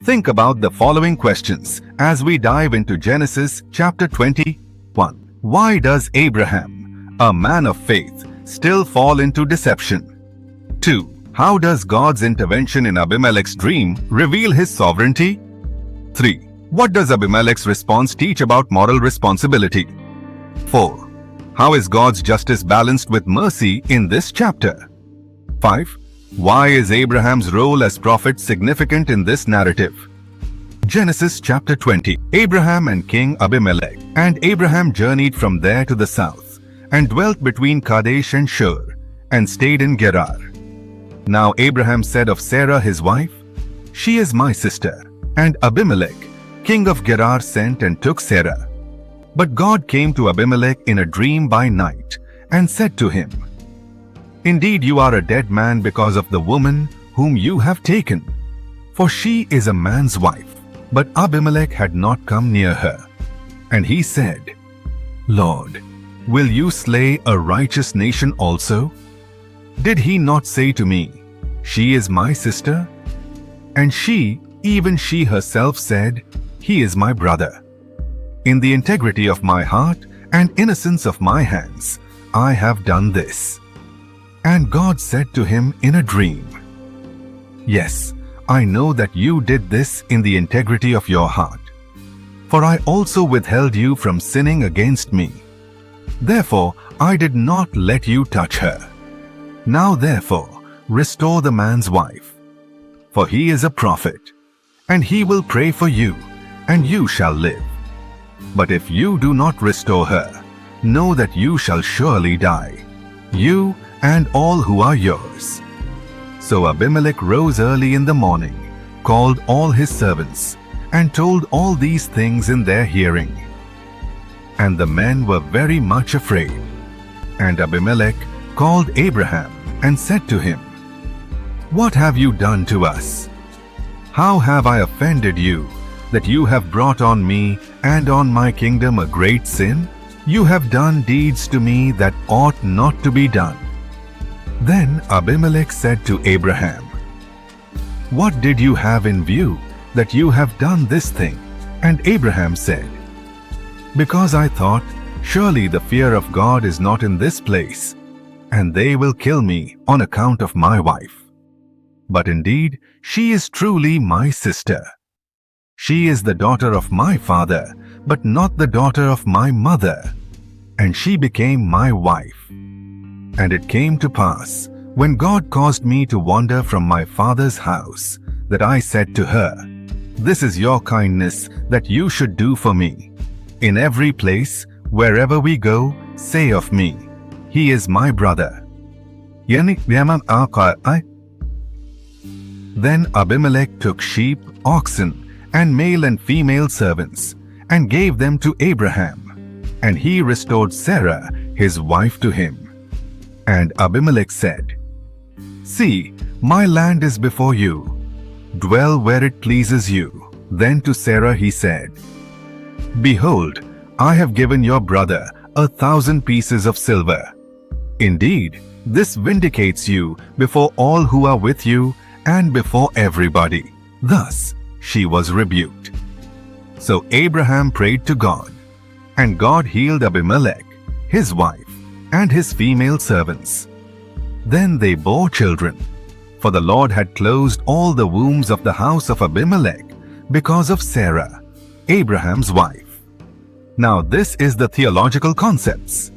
Think about the following questions as we dive into Genesis chapter 21. Why does Abraham, a man of faith, still fall into deception? 2. How does God's intervention in Abimelech's dream reveal his sovereignty? 3. What does Abimelech's response teach about moral responsibility? 4. How is God's justice balanced with mercy in this chapter? 5. Why is Abraham's role as prophet significant in this narrative? Genesis chapter 20. Abraham and King Abimelech. And Abraham journeyed from there to the south, and dwelt between Kadesh and Shur, and stayed in Gerar. Now Abraham said of Sarah his wife, "She is my sister." And Abimelech, king of Gerar, sent and took Sarah. But God came to Abimelech in a dream by night, and said to him, "Indeed you are a dead man because of the woman whom you have taken, for she is a man's wife." But Abimelech had not come near her. And he said, "Lord, will you slay a righteous nation also? Did he not say to me, 'She is my sister'? And she, even she herself said, 'He is my brother.' In the integrity of my heart and innocence of my hands, I have done this." And God said to him in a dream, "Yes, I know that you did this in the integrity of your heart. For I also withheld you from sinning against me. Therefore, I did not let you touch her. Now therefore, restore the man's wife. For he is a prophet, and he will pray for you, and you shall live. But if you do not restore her, know that you shall surely die, you and all who are yours." So Abimelech rose early in the morning, called all his servants, and told all these things in their hearing. And the men were very much afraid. And Abimelech called Abraham and said to him, "What have you done to us? How have I offended you, that you have brought on me and on my kingdom a great sin? You have done deeds to me that ought not to be done." Then Abimelech said to Abraham, "What did you have in view, that you have done this thing?" And Abraham said, "Because I thought, surely the fear of God is not in this place, and they will kill me on account of my wife. But indeed, she is truly my sister. She is the daughter of my father, but not the daughter of my mother, and she became my wife. And it came to pass, when God caused me to wander from my father's house, that I said to her, 'This is your kindness that you should do for me. In every place, wherever we go, say of me, He is my brother.'" Then Abimelech took sheep, oxen, and male and female servants, and gave them to Abraham, and he restored Sarah, his wife, to him. And Abimelech said, "See, my land is before you. Dwell where it pleases you." Then to Sarah he said, "Behold, I have given your brother 1,000 pieces of silver. Indeed, this vindicates you before all who are with you and before everybody." Thus she was rebuked. So Abraham prayed to God, and God healed Abimelech, his wife, and his female servants. Then they bore children, for the Lord had closed all the wombs of the house of Abimelech because of Sarah, Abraham's wife. Now this is the theological concepts.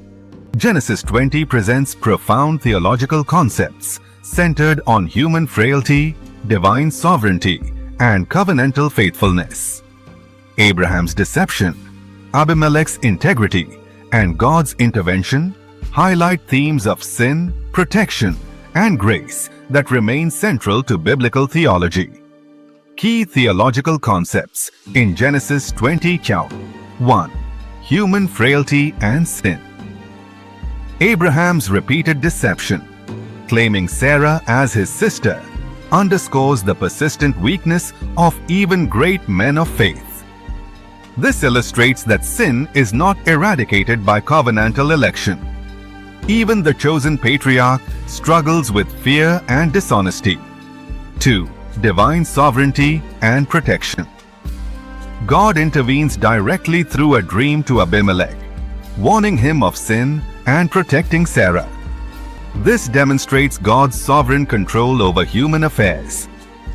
Genesis 20 presents profound theological concepts centered on human frailty, divine sovereignty, and covenantal faithfulness. Abraham's deception, Abimelech's integrity, and God's intervention highlight themes of sin, protection, and grace that remain central to biblical theology. Key theological concepts in Genesis 20 chapter 1. Human frailty and sin. Abraham's repeated deception, claiming Sarah as his sister, underscores the persistent weakness of even great men of faith. This illustrates that sin is not eradicated by covenantal election. Even the chosen patriarch struggles with fear and dishonesty. 2. divine sovereignty and protection. God intervenes directly through a dream to Abimelech, warning him of sin and protecting Sarah. This demonstrates God's sovereign control over human affairs,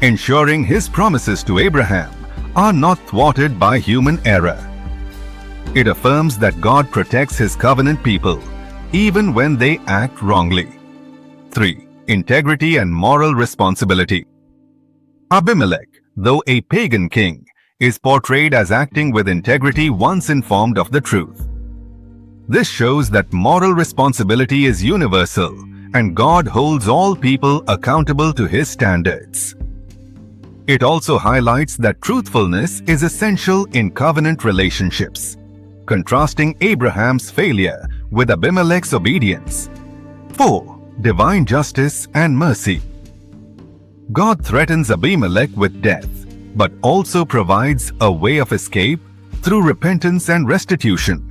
ensuring His promises to Abraham are not thwarted by human error. It affirms that God protects His covenant people, even when they act wrongly. 3. Integrity and moral responsibility. Abimelech, though a pagan king, is portrayed as acting with integrity once informed of the truth. This shows that moral responsibility is universal, and God holds all people accountable to His standards. It also highlights that truthfulness is essential in covenant relationships, contrasting Abraham's failure with Abimelech's obedience. 4. Divine justice and mercy. God threatens Abimelech with death, but also provides a way of escape through repentance and restitution.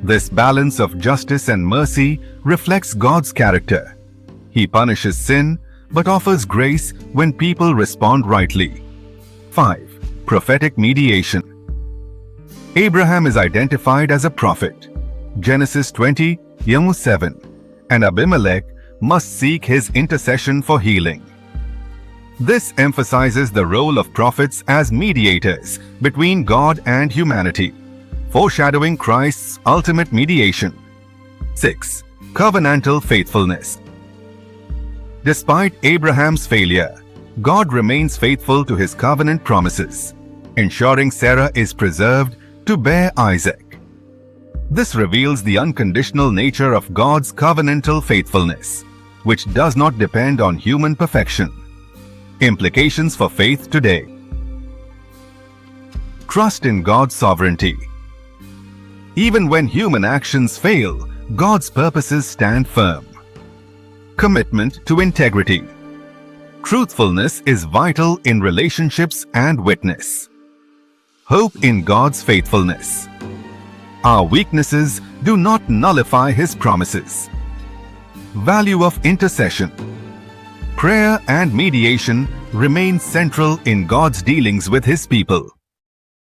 This balance of justice and mercy reflects God's character. He punishes sin, but offers grace when people respond rightly. 5. Prophetic mediation. Abraham is identified as a prophet. Genesis 20:7, and Abimelech must seek his intercession for healing. This emphasizes the role of prophets as mediators between God and humanity, foreshadowing Christ's ultimate mediation. 6. Covenantal faithfulness. Despite Abraham's failure, God remains faithful to His covenant promises, ensuring Sarah is preserved to bear Isaac. This reveals the unconditional nature of God's covenantal faithfulness, which does not depend on human perfection. Implications for faith today. Trust in God's sovereignty. Even when human actions fail, God's purposes stand firm. Commitment to integrity. Truthfulness is vital in relationships and witness. Hope in God's faithfulness. Our weaknesses do not nullify His promises. Value of intercession. Prayer and mediation remain central in God's dealings with His people.